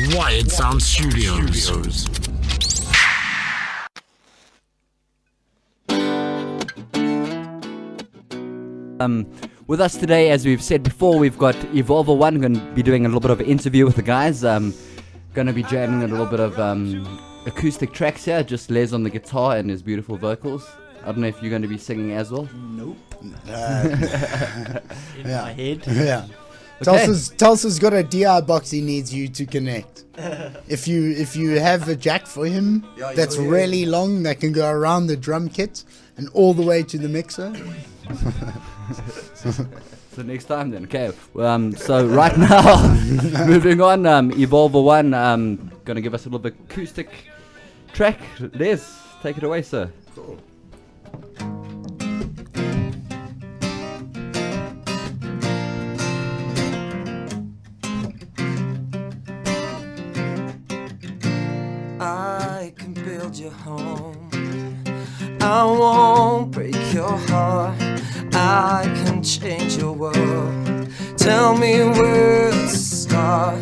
Wired Sound Studios. With us today, as we've said before, we've got Evolver1. Going to be doing a little bit of an interview with the guys. Going to be jamming a little bit of acoustic tracks here. Just Les on the guitar and his beautiful vocals. I don't know if you're going to be singing as well. Nope. In my head. Yeah. Okay. Tulsa's got a DI box he needs you to connect. If you have a jack for him that's really long that can go around the drum kit and all the way to the mixer. So next time then, okay. So right now, moving on, Evolver1 gonna give us a little bit acoustic track. Les, take it away, sir. Cool. I can build your home, I won't break your heart, I can change your world. Tell me where to start,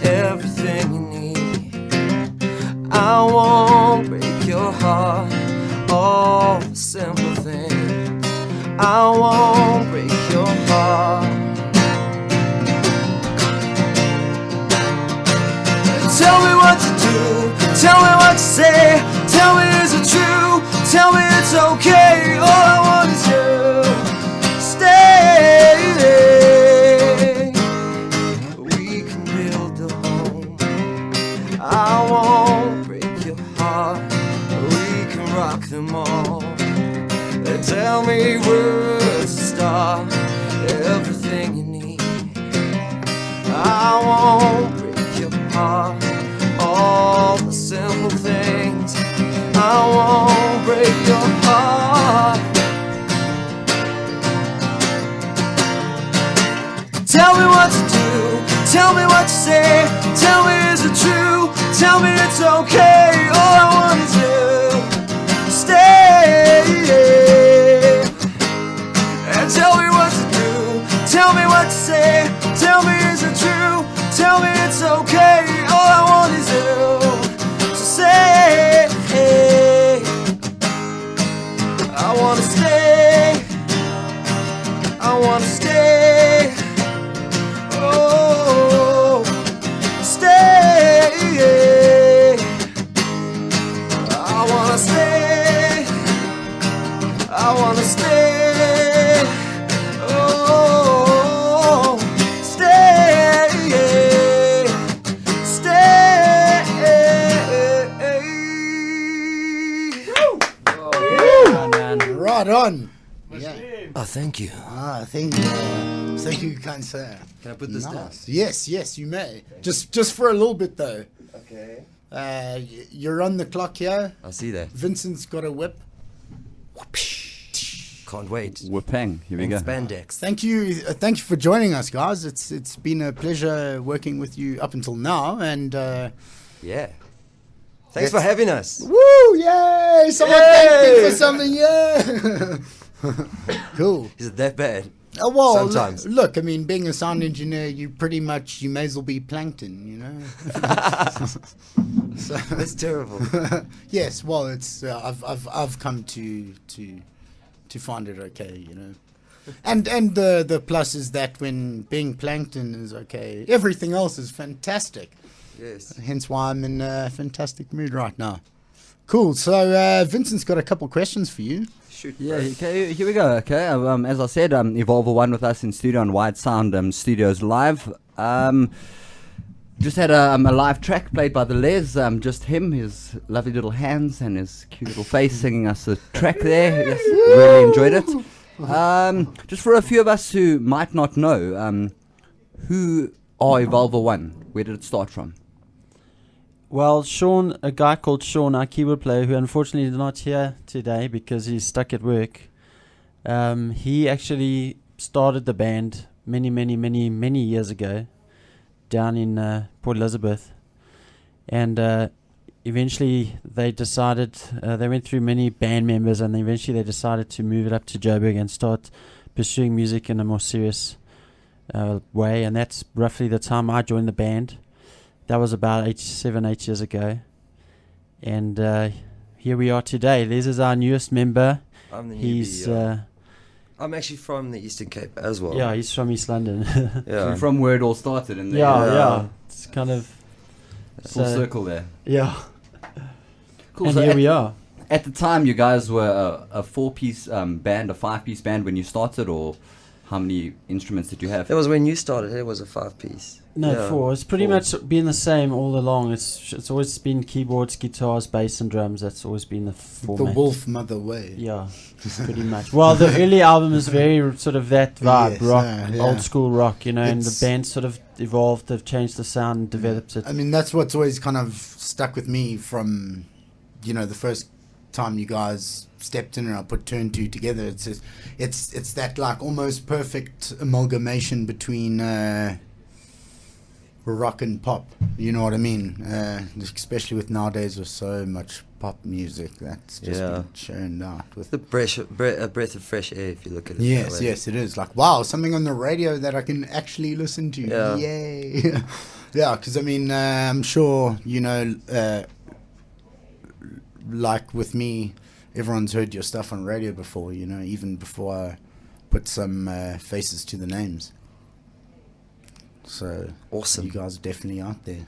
everything you need. I won't break your heart, all the simple things. I won't break your heart. Tell me what to do, tell me what to say, tell me is it true, tell me it's okay, all I want is you. Stay, we can build a home, I won't break your heart, we can rock them all. Tell me where to start, everything you need. I won't break your heart, all the simple things. I won't break your heart. Tell me what to do, tell me what to say, tell me is it true, tell me it's okay, all I want is you. Stay, and tell me what to do, tell me what to say, tell me is it true, tell me it's okay, all I want is you. So say, I wanna stay, I wanna stay, oh, stay, I wanna stay, I wanna stay, oh, stay, stay. Oh, man. Right on. Yeah. Oh, thank you. Thank you, kind sir. Can I put this down? Nice. Yes, you may. Just for a little bit though. Okay. You're on the clock here. I see that. Vincent's got a whip. Can't wait. Whippang, here we In go. spandex. Thank you for joining us, guys. It's been a pleasure working with you up until now, and Yeah. Thanks for having us. woo, yay! Someone thank me Yay! for something, yeah. Cool. Is it that bad? Well, Sometimes. look, I mean, being a sound engineer, you may as well be plankton, you know. So, That's terrible. yes, well, it's I've come to find it okay, you know. And the plus is that when being plankton is okay, everything else is fantastic. Yes. Hence why I'm in a fantastic mood right now. Cool. So Vincent's got a couple questions for you. Shoot. Yeah, bro. okay, here we go. Okay, as I said, Evolver1 with us in studio on Wide Sound Studios Live. Just had a live track played by the Les. Just him, his lovely little hands and his cute little face singing us a track there. Yes, really enjoyed it. Just for a few of us who might not know, who are Evolver1? Where did it start from? Well, Sean, a guy called Sean, our keyboard player, who unfortunately is not here today because he's stuck at work. He actually started the band many years ago down in Port Elizabeth. And eventually they decided, they went through many band members, and eventually they decided to move it up to Joburg and start pursuing music in a more serious way. And that's roughly the time I joined the band. that was about 8 years ago. And here we are today. Les is our newest member. I'm the He's newbie. I'm actually from the Eastern Cape as well. yeah, he's from East London. Yeah. From where it all started, and yeah. It's kind of full so- circle there. Yeah. Cool. And So here at, we are. at the time, you guys were a 4-piece band, a 5-piece band when you started, or how many instruments did you have? That was when you started. It was a 5-piece. No, Yeah. 4. It's pretty 4. much been the same all along. It's always been keyboards, guitars, bass, and drums. That's always been the format. The Wolf Mother way. Yeah, pretty much. Well, the early album is very sort of that vibe, Yes, rock, yeah. old school rock, you know, and the It's- band sort of evolved. They've changed the sound, and developed it. I mean, that's what's always kind of stuck with me from, the first time you guys stepped in and I put 2 and 2 together. It's that like almost perfect amalgamation between rock and pop. You know what I mean? Especially with nowadays with so much pop music that's just Yeah. been churned out with. The a breath of fresh air, if you look at it. Yes, that way. yes, it is. Like, wow, something on the radio that I can actually listen to. Yeah. Yay. Yeah, because, I mean, I'm sure, like with me, everyone's heard your stuff on radio before, even before I put some faces to the names. So, Awesome. you guys are definitely out there.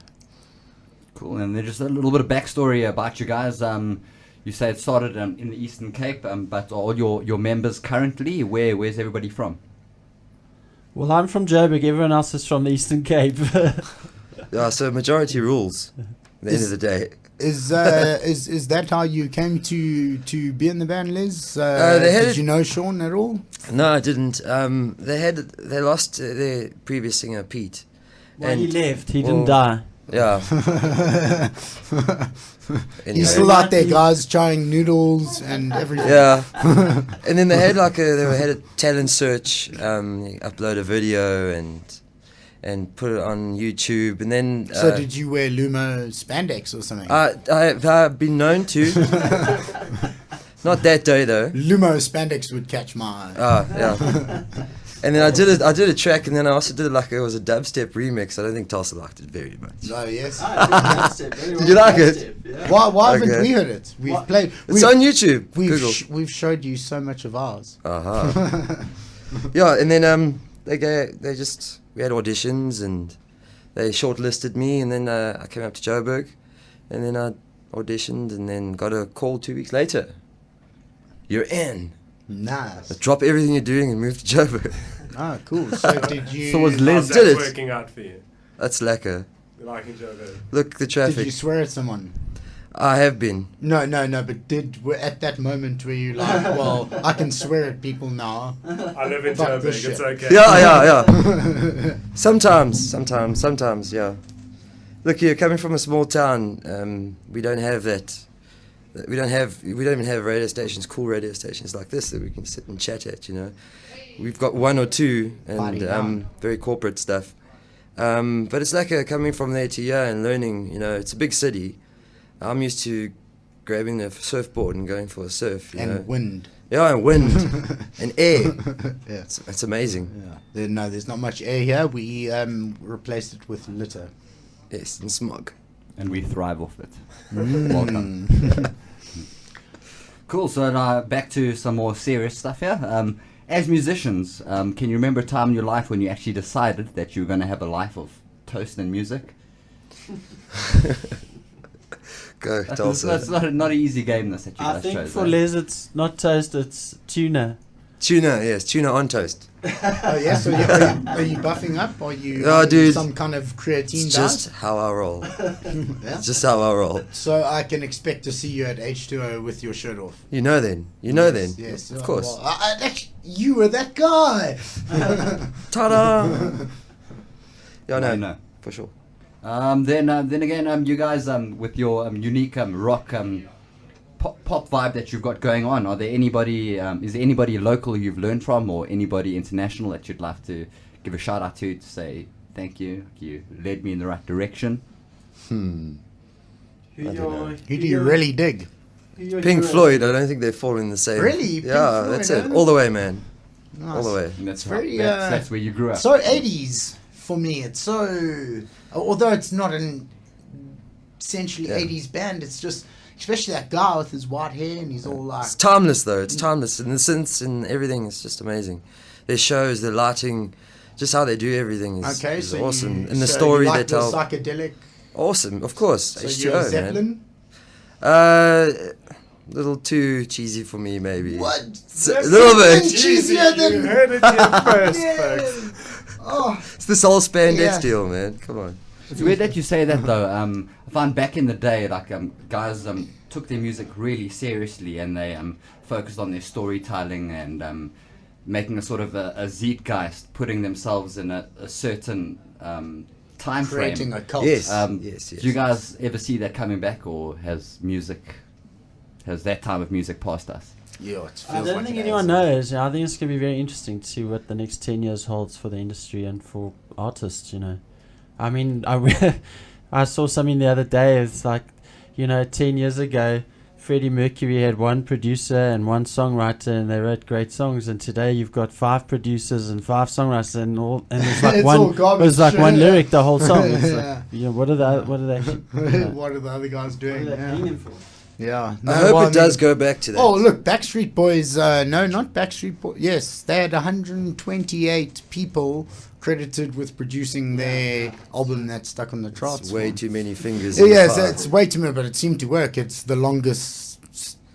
Cool. And then just a little bit of backstory about you guys. You say it started in the Eastern Cape, but all your members currently, where's everybody from? Well, I'm from Joburg. Everyone else is from the Eastern Cape. Yeah, so majority rules at the end of the day. Is that how you came to be in the band, Liz? They had did you know Sean at all? No, I didn't. They lost their previous singer, Pete. Well, he And- left. He well, didn't die. Yeah. Anyway. He's still out there, guys, trying noodles and everything. Yeah. And then they had had a talent search, upload a video and put it on YouTube, and then So did you wear Lumo spandex or something? I've been known to. Not that day though. Lumo spandex would catch my eye. Yeah. And then I did a track, and then I also did it was a dubstep remix. I don't think Tulsa liked it very much. Oh yes. Did you like it? Why haven't Okay. we heard it? We've played. It's on YouTube. Google. We've showed you so much of ours. Yeah, and then we had auditions, and they shortlisted me, and then I came up to Joburg, and then I auditioned, and then got a call 2 weeks later. You're in. Nice. Drop everything you're doing and move to Joburg. Ah, cool. So did you? So was How's Liz that did it. working out for you? That's lekker. You liking Joburg? Look, the Did traffic. you swear at someone? I have been. No. But at that moment where you like, well, I can swear at people now. I live in Fuck this Joburg. It's shit. okay. Yeah. Sometimes, yeah. Look, here, coming from a small town, we don't have that. We don't even have radio stations, cool radio stations like this that we can sit and chat at. We've got 1 or 2, Party and down. very corporate stuff. But it's like coming from there to here and learning. It's a big city. I'm used to grabbing the surfboard and going for a surf. You know? And wind. Yeah, and wind and air. Yeah. It's amazing. Yeah. There's not much air here. We replaced it with litter. Yes, and smog. And we thrive off it. Welcome. Cool. So now back to some more serious stuff here. As musicians, can you remember a time in your life when you actually decided that you were going to have a life of toast and music? Go, That's Tulsa. not an easy game this that you I guys think chose. for Les, it's not toast, it's tuna. Tuna, yes, tuna on toast. Oh yes. So are you buffing up? Are you Oh, on dude. some kind of creatine It's diet? just how I roll. Yeah? It's just how I roll. So I can expect to see you at H2O with your shirt off. You know then. Then. Yes. Of course. Well, you were that guy. Ta-da! Yeah, No, no, no. for sure. Then again, you guys with your unique rock pop vibe that you've got going on, are there anybody? Is there anybody local you've learned from, or anybody international that you'd like to give a shout out to say thank you? You led me in the right direction. Who Who do you really dig? Pink Floyd, I don't think they fall in the same. Really? Pink Yeah, that's Floyd, it. huh? all the way, man. All Nice. the way. And that's very, that's where you grew up. So 80s. for me. It's so, although it's not an essentially Yeah. 80s band, it's just, especially that guy with his white hair and he's all like, It's timeless though. It's timeless, and the synths and everything is just amazing. Their shows, their lighting, just how they do everything is, okay, is so awesome. you, And the so story you they like the tell, psychedelic. awesome. Of course, So H2O, you're a man. Zeppelin. Little too cheesy for me, maybe. What? A little bit. Cheesier You than. heard it here first, Yeah. folks. Oh, It's this whole spandex Yeah. deal, man. Come on. It's weird that you say that though. I find back in the day, like guys took their music really seriously and they focused on their storytelling and making a sort of a zeitgeist, putting themselves in a certain time frame. creating a cult. Yes. Yes. Do you guys ever see that coming back, or has that time of music passed us? Yeah, it feels I don't like think it anyone has. knows. I think it's going to be very interesting to see what the next 10 years holds for the industry and for artists, you know. I mean, I saw something the other day. It's like, 10 years ago, Freddie Mercury had one producer and one songwriter, and they wrote great songs. And today you've got 5 producers and 5 songwriters, and it's like It's all one. garbage. It was like one lyric the whole song. It's Yeah. like, what are they? What are they? What are the other guys What are doing? they Yeah. paying him for? Yeah. I hope well, it does mean- go back to that. Oh, look, Backstreet Boys. No, not Backstreet Boys. Yes, they had 128 people credited with producing their album that stuck on the charts. It's way man. too many fingers. in the Yeah, pie. it's way too many, but it seemed to work. It's the longest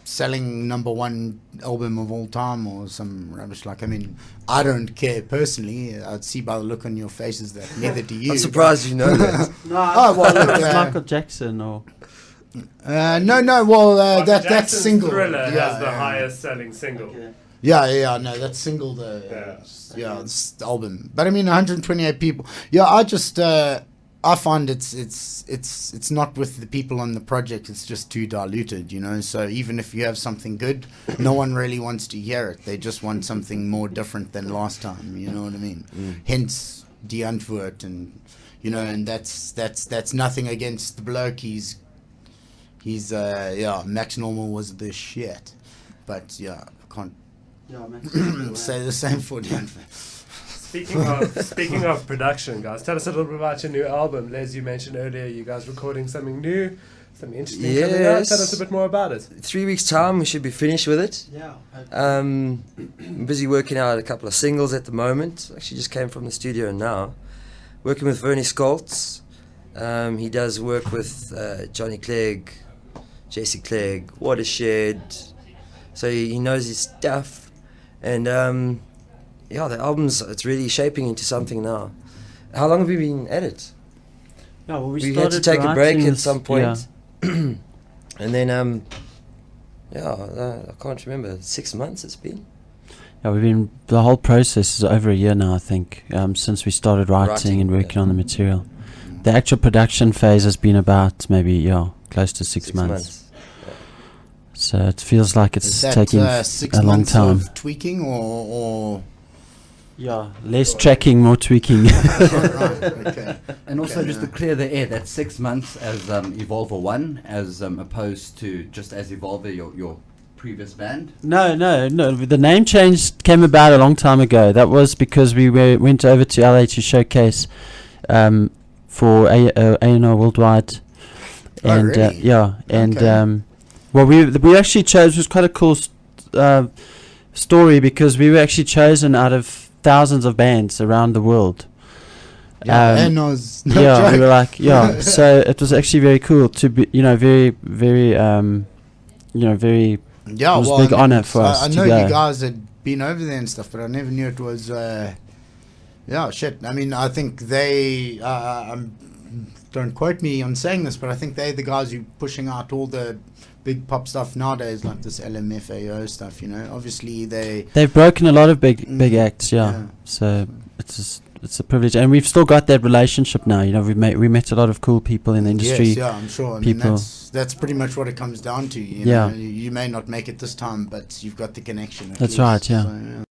selling #1 album of all time, or some rubbish. Like, I mean, I don't care personally. I'd see by the look on your faces that neither do you. I'm surprised you know that. No, Oh, well, it's look, Michael Jackson or. No. Well, Michael that's Jackson's single. Thriller has the yeah. highest selling single. Yeah, no, that's single. It's the album. But I mean, 128 people. Yeah, I find it's not with the people on the project. It's just too diluted, So even if you have something good, no one really wants to hear it. They just want something more different than last time. You know what I mean? Hence Die Antwoord, and and that's nothing against the bloke. He's Max Normal was the shit, but yeah, I can't say the same for Die Antwoord. Speaking of production, guys, tell us a little bit about your new album. Les, you mentioned earlier you guys recording something new, something interesting coming out. Yes. Tell us a bit more about it. 3 weeks' time, we should be finished with it. Yeah. I'm busy working out a couple of singles at the moment. Actually, just came from the studio now. Working with Vernie Skoltz. He does work with Johnny Clegg, JC Clegg, Watershed. So he knows his stuff. And the album's, it's really shaping into something now. How long have you been at it? Yeah, well, We had to take a break at some point. Yeah. And then, I can't remember, 6 months it's been. Yeah, the whole process is over a year now, I think, since we started writing and working yeah. on the material. The actual production phase has been about maybe, close to 6 months. So it feels like it's Is that, taking 6 a long months time. of tweaking or Yeah, less tracking, more tweaking. right, okay. And also, Okay, just to clear the air, that's 6 months as Evolver 1, as opposed to just as Evolver, your previous band. No. The name change came about a long time ago. That was because we went over to LA to showcase for A&R Worldwide. Oh, And really? and we actually chose, it was quite a cool story, because we were actually chosen out of thousands of bands around the world. And I was no We joke. were like, so it was actually very cool to be, very, very, very. Yeah, It was a well, big honour for us I to know go. you guys had been over there and stuff, but I never knew it was. Shit. I mean, I think they. Don't quote me on saying this, but I think they're the guys who pushing out all the big pop stuff nowadays, like this LMFAO stuff. Obviously They've broken a lot of big acts, yeah. So it's a privilege, and we've still got that relationship now. We met a lot of cool people in the industry. Yes, yeah, I'm sure. I mean, people. that's pretty much what it comes down to. Yeah. You may not make it this time, but you've got the connection. at That's least. right, yeah. So,